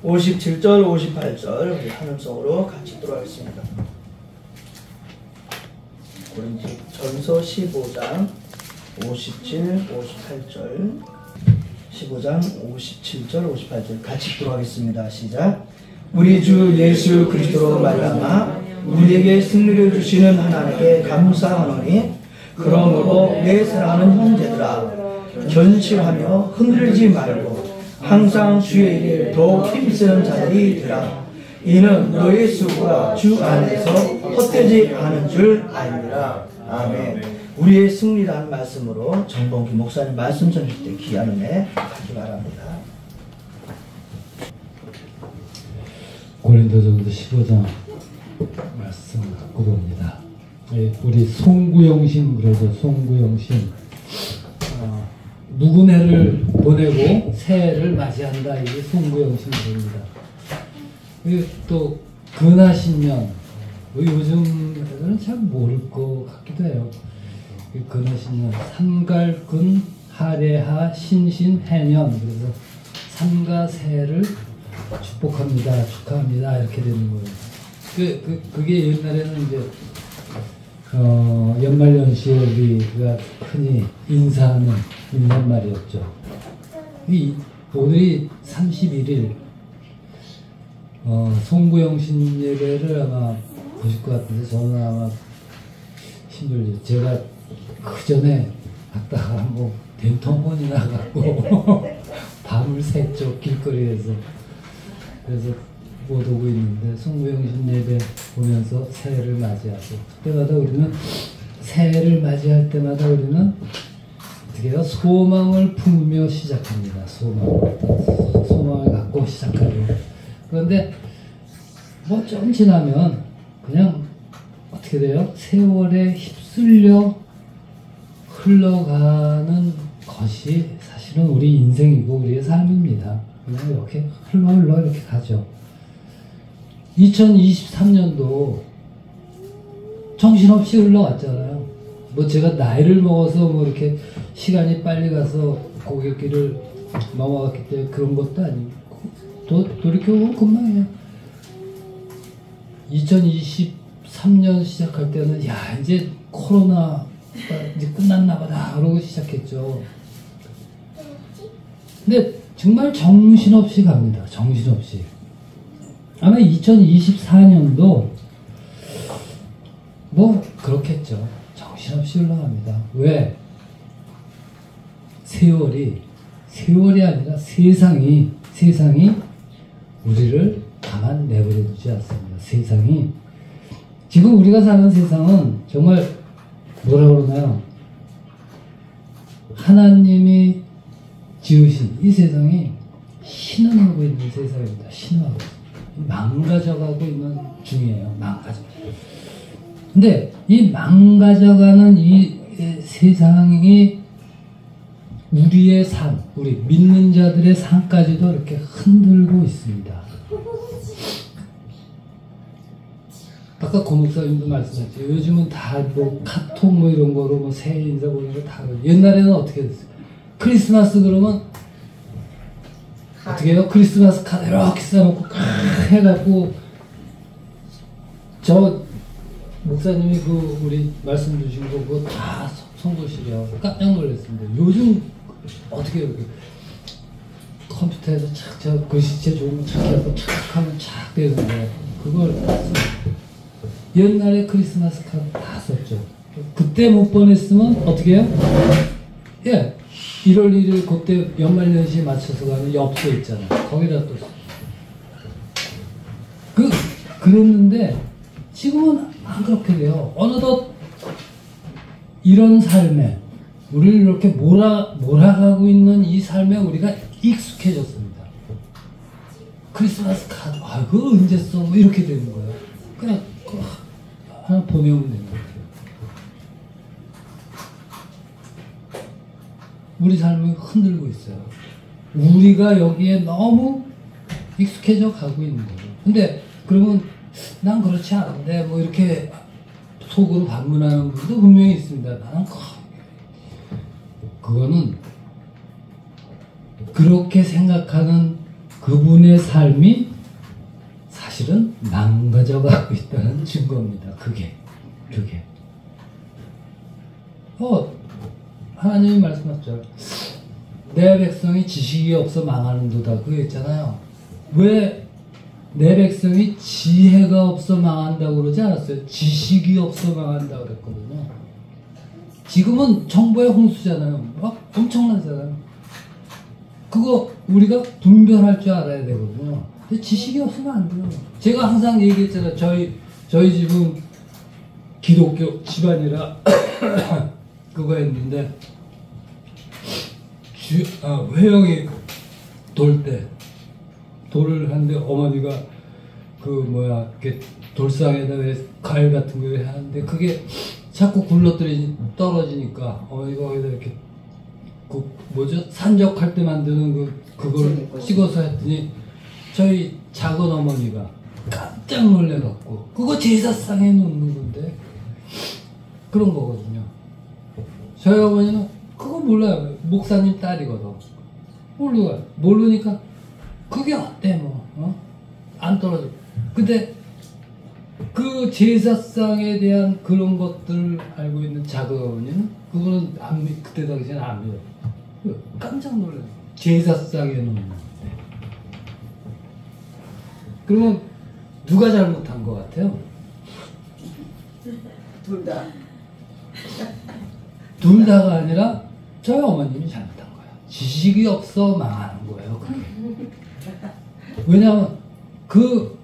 57절, 58절 우리 한음성으로 같이 들어가겠습니다. 고린도전서 15장 57, 58절 15장 57절, 58절 같이 들어가겠습니다. 시작. 우리 주 예수 그리스도로 말미암아 우리에게 승리를 주시는 하나님께 감사하노니 그러므로 내 사랑하는 형제들아 견실하며 흔들리지 말고 항상 주의 일에 더욱 힘쓰는 자들이 되라. 이는 너의 수고가 주 안에서 헛되지 않은 줄 알리라. 아멘. 우리의 승리라는 말씀으로 정봉기 목사님 말씀 전할 때 귀한 은혜 받기 바랍니다. 고린도전서 15장 말씀 갖고 봅니다. 우리 송구영신 그러죠. 송구영신 묵은 해를 보내고 새해를 맞이한다. 이게 송구영신입니다. 또 근하신년 요즘 애들은 잘 모를 것 같기도 해요. 근하신년 삼갈근 하례하 신신 해년 그래서 삼가 새해를 축복합니다. 축하합니다. 이렇게 되는 거예요. 그게 옛날에는 이제 연말연시에 우리가 흔히 인사하는 인사말이었죠. 오늘이 31일 송구영신 예배를 아마 보실 것 같은데 저는 아마 힘들죠. 제가 그 전에 갔다가 뭐 된통혼이나 갖고 밤을 샜죠. 길거리에서. 그래서 못 오고 있는데 송구영신 예배 보면서 새해를 맞이하고 그때마다 우리는 새해를 맞이할 때마다 우리는 어떻게 해요? 소망을 품으며 시작합니다. 소망을 갖고 시작하죠. 그런데 뭐 좀 지나면 그냥 어떻게 돼요? 세월에 휩쓸려 흘러가는 것이 사실은 우리 인생이고 우리의 삶입니다. 그냥 이렇게 흘러 이렇게 가죠. 2023년도 정신없이 흘러갔잖아요. 뭐 제가 나이를 먹어서 뭐 이렇게 시간이 빨리 가서 고갯길을 넘어갔기 때문에 그런 것도 아니고 돌이켜보면 금방이에요. 2023년 시작할 때는 야 이제 코로나가 이제 끝났나 보다 그러고 시작했죠. 근데 정말 정신없이 갑니다. 정신없이. 아마 2024년도 뭐 그렇겠죠. 정신없이 흘러갑니다. 왜? 세월이 아니라 세상이 우리를 가만 내버려두지 않습니다. 세상이 지금 우리가 사는 세상은 정말 뭐라 그러나요? 하나님이 지으신 이 세상이 신음하고 있는 세상입니다. 신음하고 망가져가고 있는 중이에요. 근데 이 망가져가는 이 세상이 우리의 삶, 우리 믿는 자들의 삶까지도 이렇게 흔들고 있습니다. 아까 고 목사님도 말씀하셨죠. 요즘은 다 뭐 카톡 뭐 이런 거로 뭐 새해 인사 보는 거 다. 옛날에는 어떻게 됐어요? 크리스마스 그러면 어떻게 해요? 크리스마스 카드 이렇게 써놓고 해갖고 저 목사님이 그 우리 말씀 주신 거 그거 다 송구시려 깜짝 놀랐습니다. 요즘 어떻게 해요? 컴퓨터에서 착착 글씨체 좋은 거 착착하고 착하면 착 되는 거예요. 그걸 옛날에 크리스마스 카드 다 썼죠. 그때 못 보냈으면 어떻게 해요? 예, 1월 1일 그때 연말연시에 맞춰서 가는 엽서 있잖아요. 거기다 또 그랬는데 지금은 안 그렇게 돼요. 어느덧 이런 삶에 우리를 이렇게 몰아가고 있는 이 삶에 우리가 익숙해졌습니다. 크리스마스 카드 그거 언제 써? 뭐 이렇게 되는 거예요. 그냥 하나 보내면 되는 거예요. 우리 삶이 흔들고 있어요. 우리가 여기에 너무 익숙해져 가고 있는 거죠. 근데 그러면 난 그렇지 않은데 뭐 이렇게 속으로 반문하는 분도 분명히 있습니다. 나는 그거는 그렇게 생각하는 그분의 삶이 사실은 망가져가고 있다는 증거입니다. 그게. 하나님이 말씀하셨죠. 내 백성이 지식이 없어 망하는도다. 그거 있잖아요. 왜 내 백성이 지혜가 없어 망한다고 그러지 않았어요? 지식이 없어 망한다고 그랬거든요. 지금은 정보의 홍수잖아요. 막 엄청나잖아요. 그거 우리가 분별할 줄 알아야 되거든요. 근데 지식이 없으면 안 돼요. 제가 항상 얘기했잖아요. 저희 집은 기독교 집안이라 그거 했는데 회영이 돌을 하는데 어머니가 이렇게 돌상에다 과일 같은 거 하는데 그게 자꾸 떨어지니까 어머니가 거기다 이렇게 산적할 때 만드는 그걸 찍어서 했더니 저희 작은 어머니가 깜짝 놀래갖고 그거 제사상에 놓는 건데 그런 거거든요. 저희 어머니는 그거 몰라요. 목사님 딸이거든. 모르니까 그게 어때 안 떨어져. 근데 그 제사상에 대한 그런 것들을 알고 있는 작은 어머니는 그거는 그때 당시에는 안 믿어요. 깜짝 놀라요. 제사상에 놓는 그러면 누가 잘못한 것 같아요? 둘 다가 아니라 저희 어머님이 잘못한 거예요. 지식이 없어 망하는 거예요. 왜냐하면 그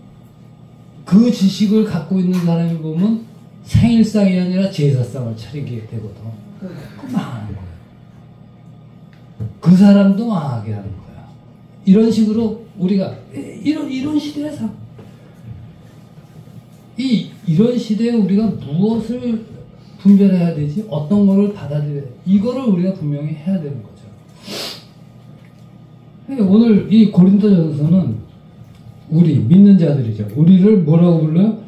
지식을 갖고 있는 사람이 보면 생일상이 아니라 제사상을 차리게 되거든. 그 망하는 거예요. 그 사람도 망하게 하는 거야. 이런 식으로 우리가 이런 시대에서 이런 시대에 우리가 무엇을 분별해야 되지? 어떤 거를 받아들여야 돼? 이거를 우리가 분명히 해야 되는 거죠. 오늘 이 고린도전서는 우리 믿는 자들이죠. 우리를 뭐라고 불러요?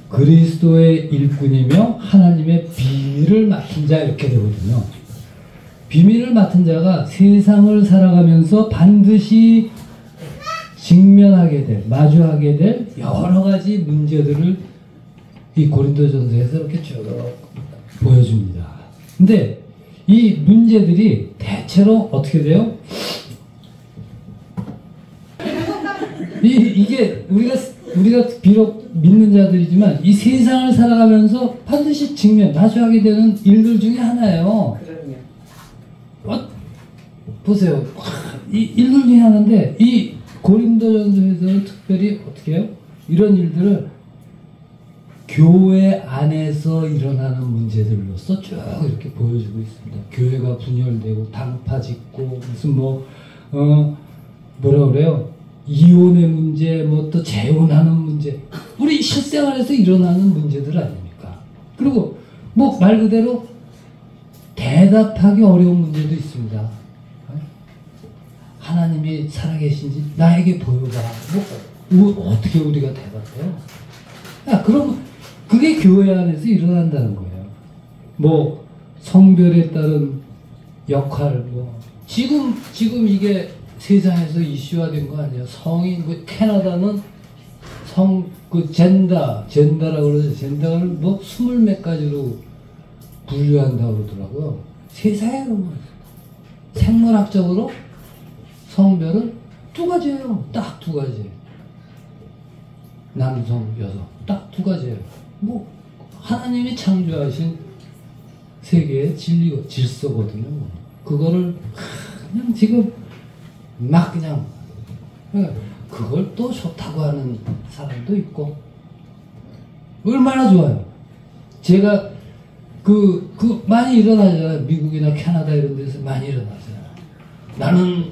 그리스도의 일꾼이며 하나님의 비밀을 맡은 자 이렇게 되거든요. 비밀을 맡은 자가 세상을 살아가면서 반드시 직면하게 될, 마주하게 될 여러 가지 문제들을 이 고린도전서에서 이렇게 쭉 보여줍니다. 근데 이 문제들이 대체로 어떻게 돼요? 이게 우리가 비록 믿는 자들이지만 이 세상을 살아가면서 반드시 마주하게 되는 일들 중에 하나예요. 보세요. 이 일들 중에 하나인데 이 고린도전서에서는 특별히 어떻게 해요? 이런 일들을 교회 안에서 일어나는 문제들로서 쭉 이렇게 보여주고 있습니다. 교회가 분열되고 당파 짓고 무슨 뭐라 그래요? 이혼의 문제, 또 재혼하는 문제, 우리 실생활에서 일어나는 문제들 아닙니까? 그리고 말 그대로 대답하기 어려운 문제도 있습니다. 하나님이 살아계신지 나에게 보여봐. 어떻게 우리가 대답해요? 그럼 그게 교회 안에서 일어난다는 거예요. 성별에 따른 역할, 지금 이게 세상에서 이슈화된 거 아니에요? 성이, 캐나다는 젠더라고 그러죠. 젠더를 20몇 가지로 분류한다고 그러더라고요. 세상에 그러면 생물학적으로 성별은 2가지예요. 딱 2가지. 남성, 여성. 딱 2가지예요. 하나님이 창조하신 세계의 질서거든요. 그거를 그냥 지금 그냥 그걸 또 좋다고 하는 사람도 있고 얼마나 좋아요. 제가 많이 일어나잖아요. 미국이나 캐나다 이런 데서 많이 일어나잖아요. 나는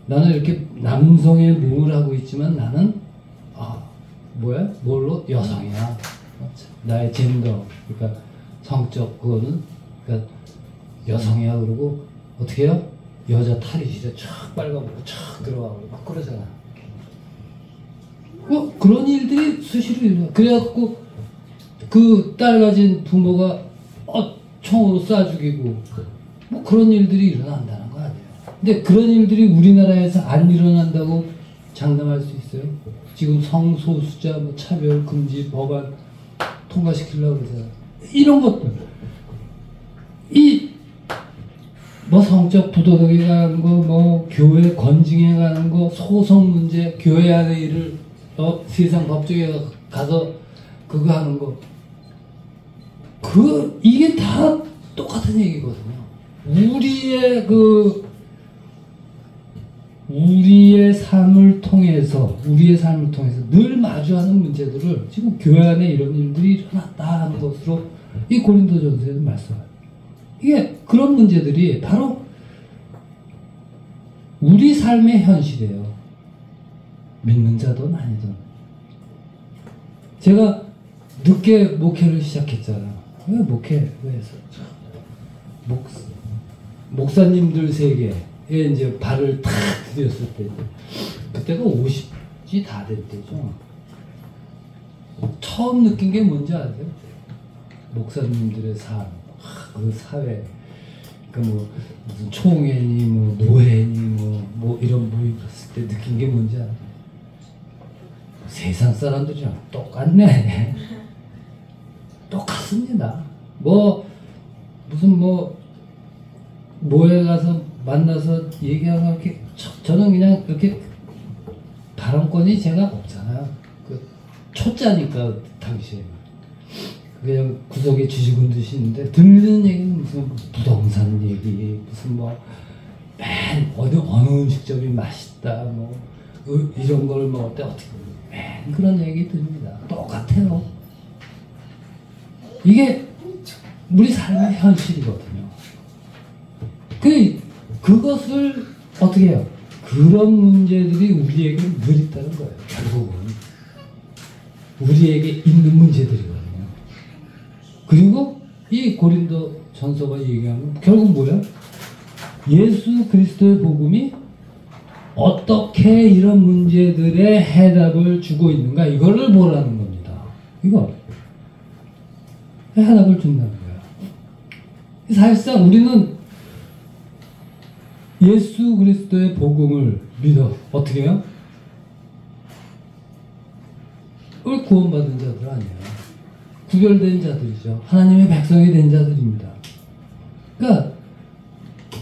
나는 이렇게 남성의 몸을 하고 있지만 나는 뭘로? 여성이야. 나의 젠더, 그러니까 성적 그거는 그러니까 여성이야. 그러고 어떻게 해요? 여자 탈이 진짜 촥 빨가보고 촥 들어가고 막 그러잖아. 그런 일들이 수시로 일어나. 그래갖고 그 딸 가진 부모가 총으로 쏴 죽이고 그런 일들이 일어난다는 거 아니에요. 근데 그런 일들이 우리나라에서 안 일어난다고 장담할 수 있어요? 지금 성소수자 뭐 차별 금지 법안 통과시키려고 그러잖아요. 이런 것들. 뭐 성적 부도덕에 가는 거, 뭐 교회 건증에 가는 거, 소송 문제, 교회 안의 일을 세상 법정에 가서 그거 하는 거. 이게 다 똑같은 얘기거든요. 우리의 삶을 통해서 늘 마주하는 문제들을 지금 교회 안에 이런 일들이 일어났다 하는 것으로 이 고린도전서에서 말씀합니다. 이게 그런 문제들이 바로 우리 삶의 현실이에요. 믿는 자든 아니든. 제가 늦게 목회를 시작했잖아요. 왜 해서 목사님들 세계에 이제 발을 탁 디뎠을 때, 그때가 50이 다 될 때죠. 처음 느낀 게 뭔지 아세요? 목사님들의 삶, 그 사회, 무슨 총회니, 노회니, 이런 모임 갔을 때 느낀 게 뭔지 알아요? 세상 사람들이랑 똑같네. 똑같습니다. 무슨 모에 가서 만나서 얘기하고 이렇게, 저는 그냥 이렇게 발언권이 제가 없잖아요. 초짜니까, 당시에. 그냥 구석에 쥐죽은 듯이 있는데, 듣는 얘기는 무슨 부동산 얘기, 무슨 맨 어느 음식점이 맛있다, 이런 걸 먹을 때 어떻게, 맨 그런 얘기 듭니다. 똑같아요. 이게 우리 삶의 현실이거든요. 그것을 어떻게 해요? 그런 문제들이 우리에게 늘 있다는 거예요. 결국은 우리에게 있는 문제들이거든요. 그리고 이 고린도 전서가 얘기하는 결국 뭐야? 예수 그리스도의 복음이 어떻게 이런 문제들의 해답을 주고 있는가, 이거를 보라는 겁니다. 이거 해답을 준다는 거야. 사실상 우리는 예수 그리스도의 복음을 믿어. 어떻게 해요? 우리 구원받은 자들 아니에요. 구별된 자들이죠. 하나님의 백성이 된 자들입니다. 그러니까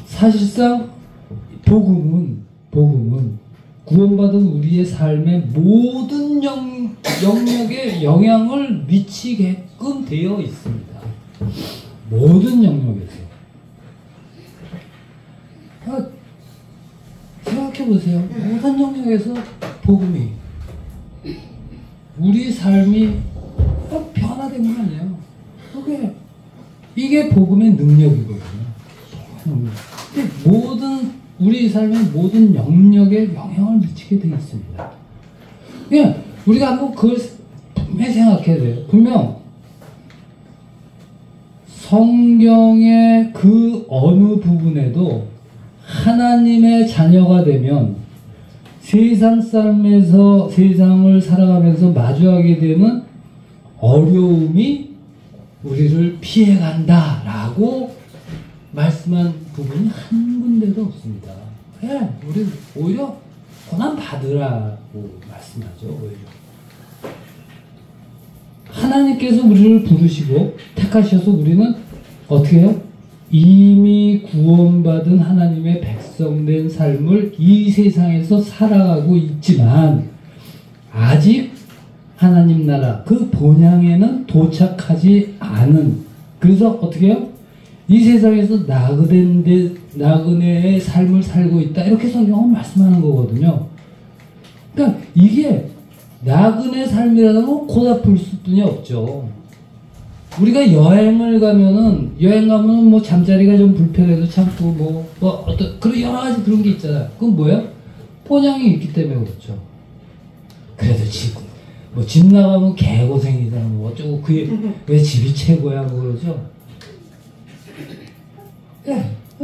사실상 복음은 구원받은 우리의 삶의 모든 영역에 영향을 미치게끔 되어 있습니다. 모든 영역에서. 생각해보세요. 모든 영역에서 복음이, 우리 삶이 변화된 거 아니에요. 이게 복음의 능력이거든요. 우리 삶의 모든 영역에 영향을 미치게 되어 있습니다. 그냥 우리가 한번 그걸 분명히 생각해야 돼요. 분명 성경의 그 어느 부분에도 하나님의 자녀가 되면 세상 삶에서, 세상을 살아가면서 마주하게 되는 어려움이 우리를 피해간다 라고 말씀한 부분이 한 군데도 없습니다. 우리 오히려 고난 받으라고 말씀하죠. 오히려 하나님께서 우리를 부르시고 택하셔서 우리는 어떻게 해요? 이미 구원받은 하나님의 백성된 삶을 이 세상에서 살아가고 있지만 아직 하나님 나라 그 본향에는 도착하지 않은, 그래서 어떻게 해요? 이 세상에서 나그네의 삶을 살고 있다, 이렇게 성경은 말씀하는 거거든요. 그러니까 이게 나그네 삶이라는 건 고달플 수뿐이 없죠. 우리가 여행을 가면은 잠자리가 좀 불편해도 참고 어떤 그런 여러 가지 그런 게 있잖아요. 그건 뭐야? 본향이 있기 때문에 그렇죠. 그래도 집 나가면 개고생이잖아. 어쩌고 그게 왜 집이 최고야 그러죠.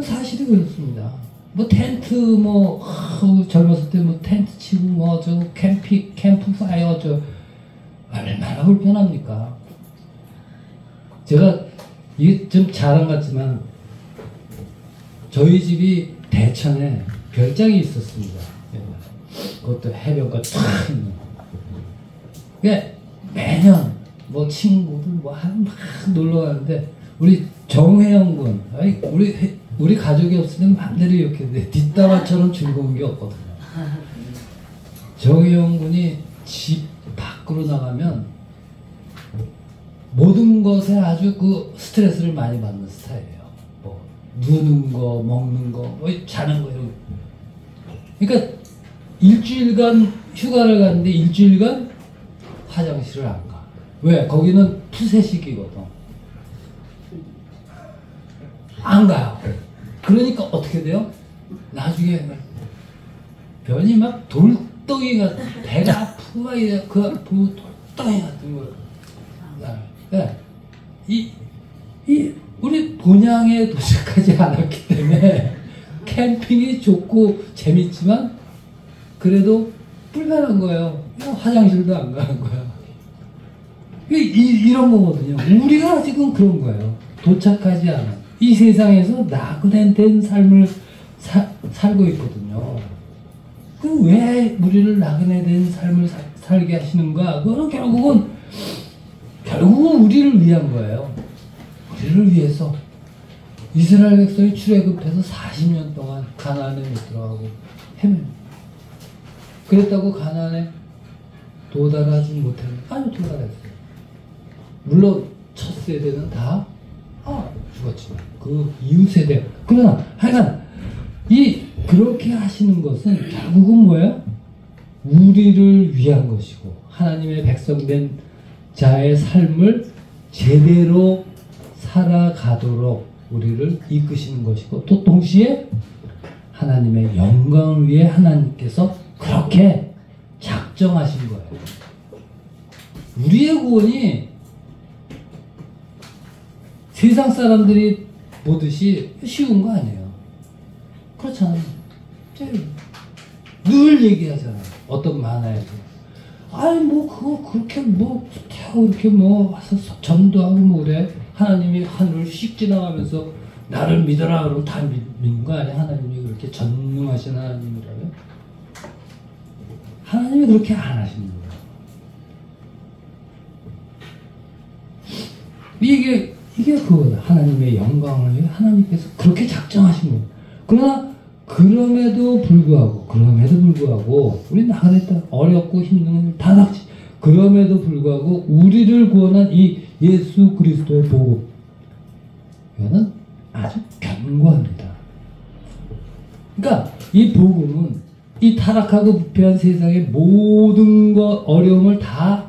사실이 그렇습니다. 텐트 젊었을 때 텐트 치고 캠프파이어 얼마나 불편합니까? 제가 이게 좀 자랑 같지만 저희 집이 대천에 별장이 있었습니다. 그것도 해변가 탁 있는. 그게 매년 뭐 친구들 막 놀러 가는데 우리 정회영 군, 우리 가족이 없으면 맘대로 이렇게 돼. 뒷담화처럼 즐거운 게 없거든요. 정회영 군이 집 밖으로 나가면 모든 것에 아주 그 스트레스를 많이 받는 스타일이에요. 뭐 누는 거, 먹는 거, 뭐 자는 거 이런 거. 그러니까 일주일간 휴가를 갔는데 일주일간 화장실을 안 가. 왜? 거기는 푸세식이거든. 안 가요. 그러니까 어떻게 돼요? 나중에 변이 막 돌덩이가 배가 아프고 막 이래. 그 아프고 돌덩이 같은 거. 네. 우리 본향에 도착하지 않았기 때문에 캠핑이 좋고 재밌지만 그래도 불편한 거예요. 화장실도 안 가는 거야. 이런 거거든요. 우리가 지금 그런 거예요. 도착하지 않아. 이 세상에서 나그네된 삶을 살고 있거든요. 왜 우리를 나그네된 삶을 살게 하시는가? 그거는 결국은 우리를 위한 거예요. 우리를 위해서. 이스라엘 백성이 출애굽해서 40년 동안 가나안에 못 들어가고 헤매는. 그랬다고 가나안에 도달하지 못했는데 아니 도달했어요. 물론 첫 세대는 다 죽었지만 그 이후 세대. 그러나 하여간 그렇게 하시는 것은 결국은 뭐예요? 우리를 위한 것이고 하나님의 백성된 자의 삶을 제대로 살아가도록 우리를 이끄시는 것이고 또 동시에 하나님의 영광을 위해 하나님께서 그렇게 작정하신 거예요. 우리의 구원이 세상 사람들이 보듯이 쉬운 거 아니에요. 그렇잖아요. 늘 얘기하잖아요. 어떤 만화에도. 아니 뭐 그거 그렇게 뭐 태워 이렇게 뭐 와서 전도하고 뭐 그래. 하나님이 하늘을 씩 지나가면서 나를 믿어라 그러면 다 믿는 거 아니야? 하나님이 그렇게 전능하신 하나님이라면? 하나님이 그렇게 안 하시는 거예요. 이게 그거다. 하나님의 영광을 위해 하나님께서 그렇게 작정하신 거예요. 그러나 그럼에도 불구하고 우리 나그네다 어렵고 힘든 일 다 닥치. 그럼에도 불구하고 우리를 구원한 이 예수 그리스도의 복음, 이거는 아주 견고합니다. 그러니까 이 복음은 이 타락하고 부패한 세상의 모든 것 어려움을 다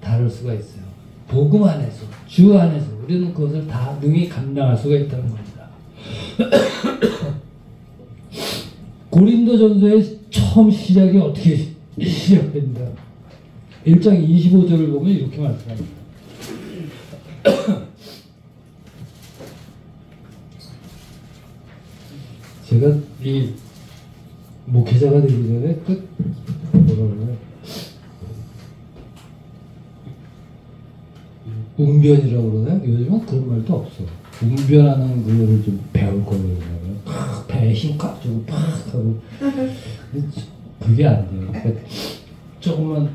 다룰 수가 있어요. 복음 안에서, 주 안에서 우리는 그것을 다 능히 감당할 수가 있다는 겁니다. 고린도전서의 처음 시작이 어떻게 시작됩니다. 1장 25절을 보면 이렇게 말씀합니다. 제가 이 목회자가 되기 전에 웅변이라고 그러나요? 요즘은 그런 말도 없어. 웅변하는 그거를 좀 배울 거예요. 배에 힘꽉 주고 팍 하고 그게 안 돼요. 그러니까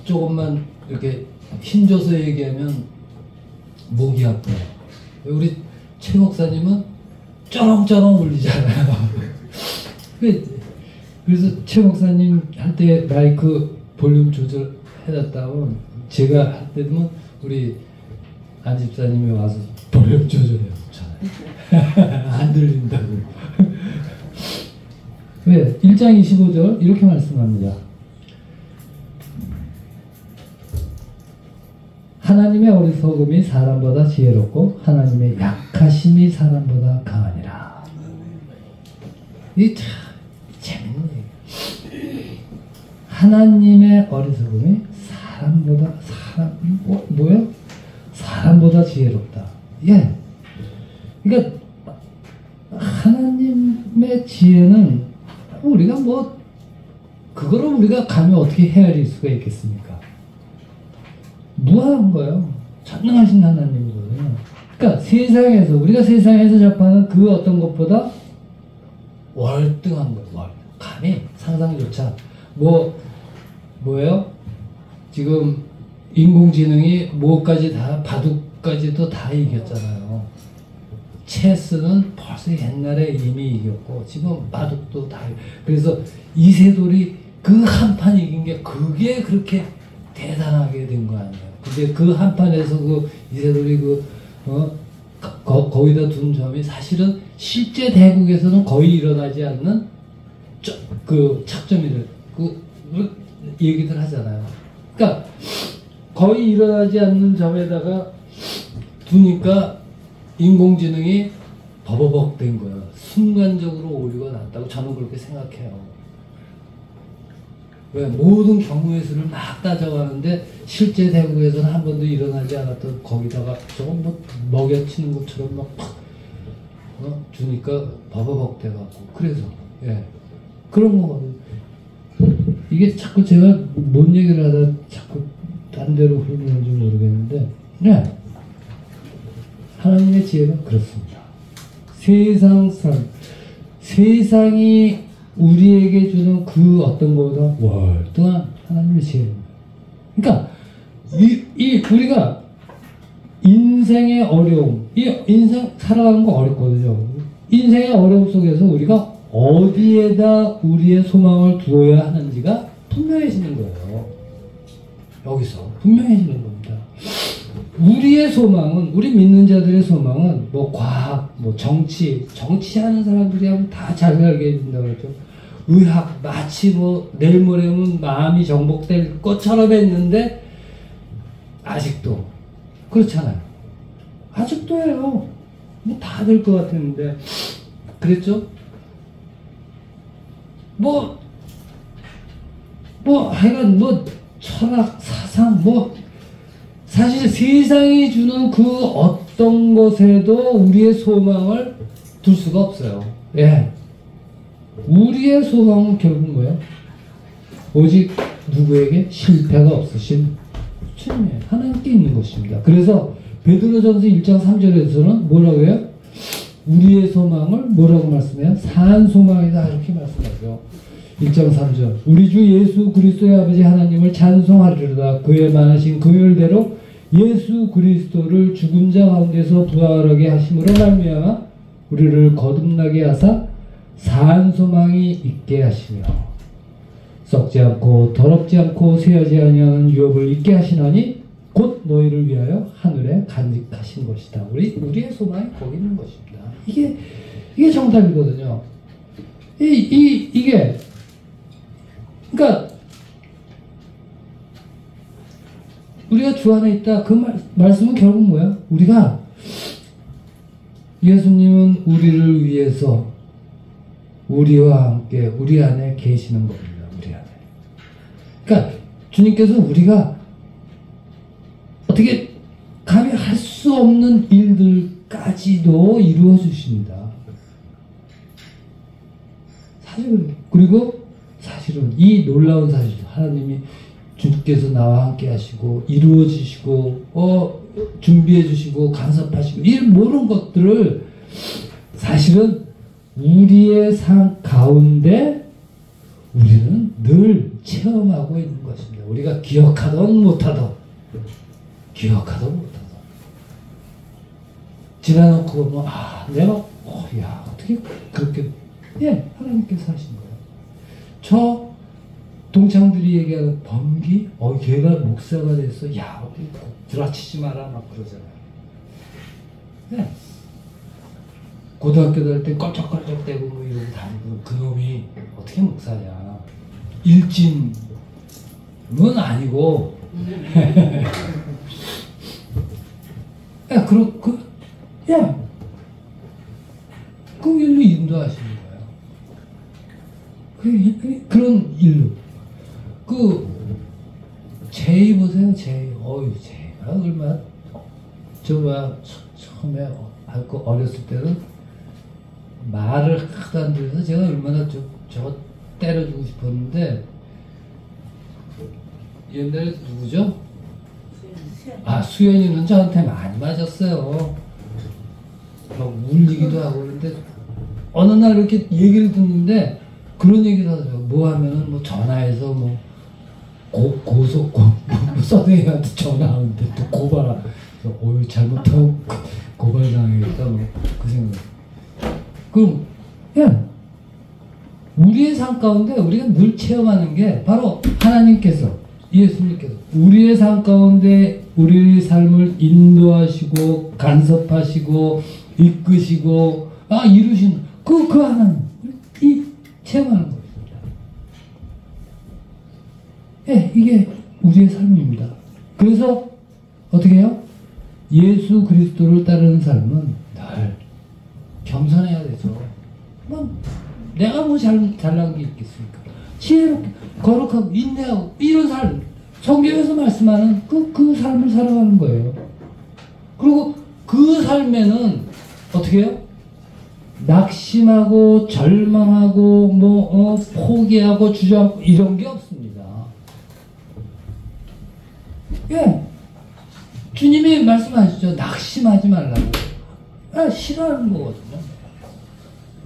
조금만 이렇게 힘줘서 얘기하면 목이 아파요. 우리 최 목사님은 쩌렁쩌렁 울리잖아요. 그래서 최 목사님 할 때 마이크 볼륨 조절해놨다면 제가 할 때는 우리 안 집사님이 와서 볼륨 조절해줬잖아요. 안 들린다고. 왜? 1장 25절 이렇게 말씀합니다. 하나님의 어리석음이 사람보다 지혜롭고 하나님의 약하심이 사람보다 강하니라. 이 참 재밌는 얘기예요. 하나님의 어리석음이 사람보다 지혜롭다. 예. 그러니까 하나님의 지혜는 우리가 그거를 우리가 감히 어떻게 헤아릴 수가 있겠습니까? 무한한 거예요. 전능하신 하나님이거든요. 그러니까 세상에서, 우리가 세상에서 접하는 그 어떤 것보다 월등한 거예요. 감히 상상조차. 뭐예요? 지금 인공지능이 뭐까지 다, 바둑까지도 다 이겼잖아요. 체스는 벌써 옛날에 이미 이겼고, 지금 바둑도 다. 그래서 이세돌이 그 한 판 이긴 게 그게 그렇게 대단하게 된 거 아니에요. 근데 그 한 판에서 그 이세돌이 거기다 둔 점이 사실은 실제 대국에서는 거의 일어나지 않는 그 착점이들, 얘기들 하잖아요. 그러니까 거의 일어나지 않는 점에다가 두니까 인공지능이 버버벅 된 거예요. 순간적으로 오류가 났다고 저는 그렇게 생각해요. 왜? 모든 경우의 수를 막 따져가는데 실제 대국에서는 한 번도 일어나지 않았던 거기다가 조금 먹여치는 것처럼 막 주니까 버버벅 돼갖고. 그래서 예, 그런 거거든요. 이게 자꾸 제가 뭔 얘기를 하다 자꾸 딴 데로 흐르는지 모르겠는데, 네, 하나님의 지혜가 그렇습니다. 세상이 우리에게 주는 그 어떤 것보다 월등한 하나님의 지혜입니다. 그러니까 우리가 인생의 어려움, 인생 살아가는 거 어렵거든요. 인생의 어려움 속에서 우리가 어디에다 우리의 소망을 두어야 하는지가 분명해지는 거예요. 여기서 분명해지는 겁니다. 우리의 소망은, 우리 믿는 자들의 소망은 뭐 과학, 뭐 정치하는 사람들이 하면 다 잘 살게 해준다고 그랬죠. 의학, 마치 뭐 내일 모레면 마음이 정복될 것처럼 했는데 아직도 그렇잖아요. 아직도 해요. 뭐 다 될 것 같았는데 그랬죠. 하여간 철학, 사상, 사실 세상이 주는 그 어떤 것에도 우리의 소망을 둘 수가 없어요. 예. 우리의 소망은 결국은 뭐예요? 오직 누구에게? 실패가 없으신 주님이에요. 하나님께 있는 것입니다. 그래서 베드로전서 1장 3절에서는 뭐라고 해요? 우리의 소망을 뭐라고 말씀해요? 산 소망이다, 이렇게 말씀하죠. 1장 3절. 우리 주 예수 그리스도의 아버지 하나님을 찬송하리로다. 그의 많으신 긍휼대로 예수 그리스도를 죽은 자 가운데서 부활하게 하심으로 말미암아 우리를 거듭나게 하사 산 소망이 있게 하시며 썩지 않고 더럽지 않고 쇠하지 아니하는 유업을 있게 하시나니 곧 너희를 위하여 하늘에 간직하신 것이다. 우리의 소망이 거기 있는 것입니다. 이게 정답이거든요. 이게 그러니까 우리가 주 안에 있다. 그 말씀은 결국 뭐야? 우리가 예수님은 우리를 위해서 우리와 함께 우리 안에 계시는 겁니다. 우리 안에. 그러니까 주님께서 우리가 어떻게 감히 할 수 없는 일들까지도 이루어 주십니다. 사실은. 그리고 사실은 이 놀라운 사실, 하나님이 주께서 나와 함께 하시고 이루어 주시고 준비해 주시고 간섭하시고 이 모든 것들을 사실은 우리의 삶 가운데 우리는 늘 체험하고 있는 것입니다. 우리가 기억하던 못하던 지나놓고 내가 어떻게 그렇게 하나님께서 하신 거예요. 저 동창들이 얘기하는 범기? 걔가 목사가 됐어. 드라치지 마라 막 그러잖아요. 네. 고등학교 다닐 때 껄쩍껄쩍대고 이러고 다니고 그놈이 어떻게 목사냐. 일진은 아니고 그 일로 인도하시는 거예요. 그런 일로. 제이 보세요, 제이. 제이가 얼마나, 처음에 어렸을 때는 말을 하도 안 들어서 제가 얼마나 저거 때려주고 싶었는데, 옛날에 누구죠? 수연이는 저한테 많이 맞았어요. 막 울리기도 하고 그런데 어느 날 이렇게 얘기를 듣는데 그런 얘기를 하더라고요. 뭐 하면은 뭐 전화해서 뭐 서대한테 전화하는데 또 고발하. 어유 잘못하고 고발당하겠다 뭐 그 생각. 그럼 야 우리의 삶 가운데 우리가 늘 체험하는 게 바로 하나님께서 예수님께서 우리의 삶 가운데 우리의 삶을 인도하시고 간섭하시고 이끄시고 이루신 그 하나님 이 체험하는 것입니다. 예, 이게 우리의 삶입니다. 그래서 어떻게 해요? 예수 그리스도를 따르는 삶은 늘 겸손해야 되죠. 내가 뭐 잘난 게 있겠습니까? 지혜롭게, 거룩하고, 인내하고, 이런 삶, 성경에서 말씀하는 그 삶을 살아가는 거예요. 그리고 그 삶에는 어떻게 해요? 낙심하고, 절망하고, 포기하고, 주저하고, 이런 게 없습니다. 예. 주님이 말씀하시죠. 낙심하지 말라고. 싫어하는 거거든요.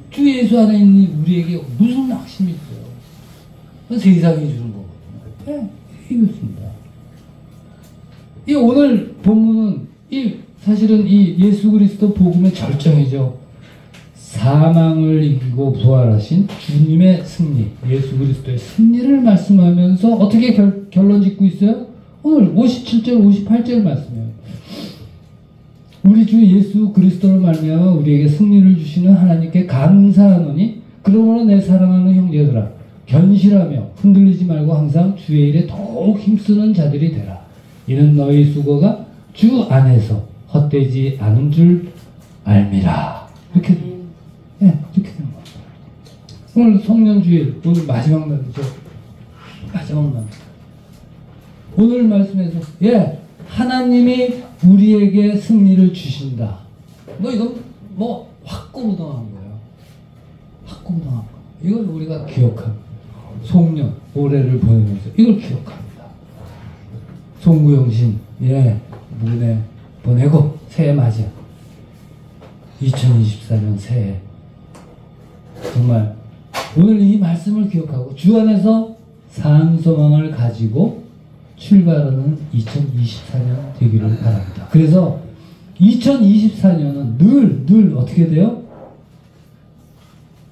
주 예수 안에 있는 우리에게 무슨 낙심이 있어요? 세상이 주는 거거든요. 네, 이렇습니다. 이 오늘 본문은 사실은 이 예수 그리스도 복음의 절정이죠. 사망을 이기고 부활하신 주님의 승리, 예수 그리스도의 승리를 말씀하면서 어떻게 결론 짓고 있어요? 오늘 57절, 58절 말씀이에요. 우리 주 예수 그리스도로 말미암아 우리에게 승리를 주시는 하나님께 감사하노니 그러므로 내 사랑하는 형제들아 견실하며 흔들리지 말고 항상 주의 일에 더욱 힘쓰는 자들이 되라. 이는 너희 수고가 주 안에서 헛되지 않은 줄 알미라. 이렇게 이렇게 된 겁니다. 오늘 성년주일 오늘 마지막 날이죠. 마지막 날. 오늘 말씀에서 하나님이 우리에게 승리를 주신다. 이건 확고부동한 거예요. 확고부동한 거. 이걸 우리가 기억합니다. 송년 올해를 보내면서 이걸 기억합니다. 송구영신 문에 보내고 새해 맞이야. 2024년 새해 정말 오늘 이 말씀을 기억하고 주 안에서 산 소망을 가지고 출발하는 2024년 되기를 바랍니다. 그래서 2024년은 늘 어떻게 돼요?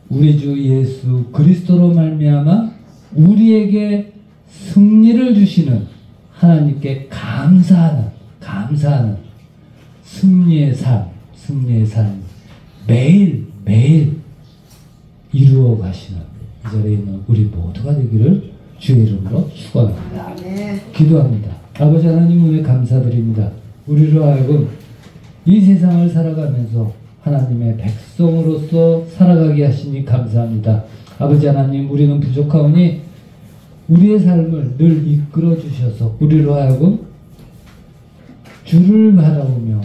우리 주 예수 그리스도로 말미암아 우리에게 승리를 주시는 하나님께 감사하는 승리의 삶 매일 이루어 가시는 이 자리에 있는 우리 모두가 되기를 주의 이름으로 축원합니다. 기도합니다. 아버지 하나님 은혜 감사드립니다. 우리로 하여금 이 세상을 살아가면서 하나님의 백성으로서 살아가게 하시니 감사합니다. 아버지 하나님 우리는 부족하오니 우리의 삶을 늘 이끌어 주셔서 우리로 하여금 주를 바라보며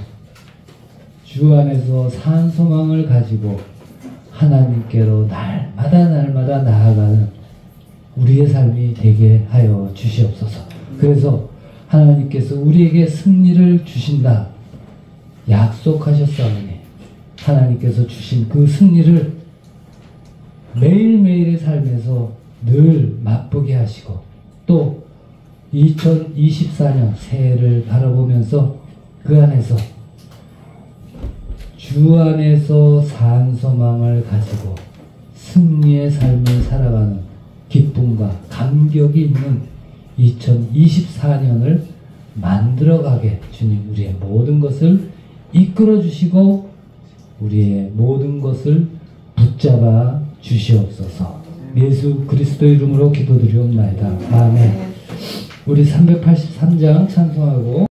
주 안에서 산 소망을 가지고 하나님께로 날마다 나아가는 우리의 삶이 되게 하여 주시옵소서. 그래서 하나님께서 우리에게 승리를 주신다 약속하셨사오니 하나님께서 주신 그 승리를 매일매일의 삶에서 늘 맛보게 하시고 또 2024년 새해를 바라보면서 그 안에서 주 안에서 산 소망을 가지고 승리의 삶을 살아가는 기쁨과 감격이 있는 2024년을 만들어가게 주님 우리의 모든 것을 이끌어 주시고 우리의 모든 것을 붙잡아 주시옵소서. 예수 그리스도 이름으로 기도드리옵나이다. 아멘. 우리 383장 찬송하고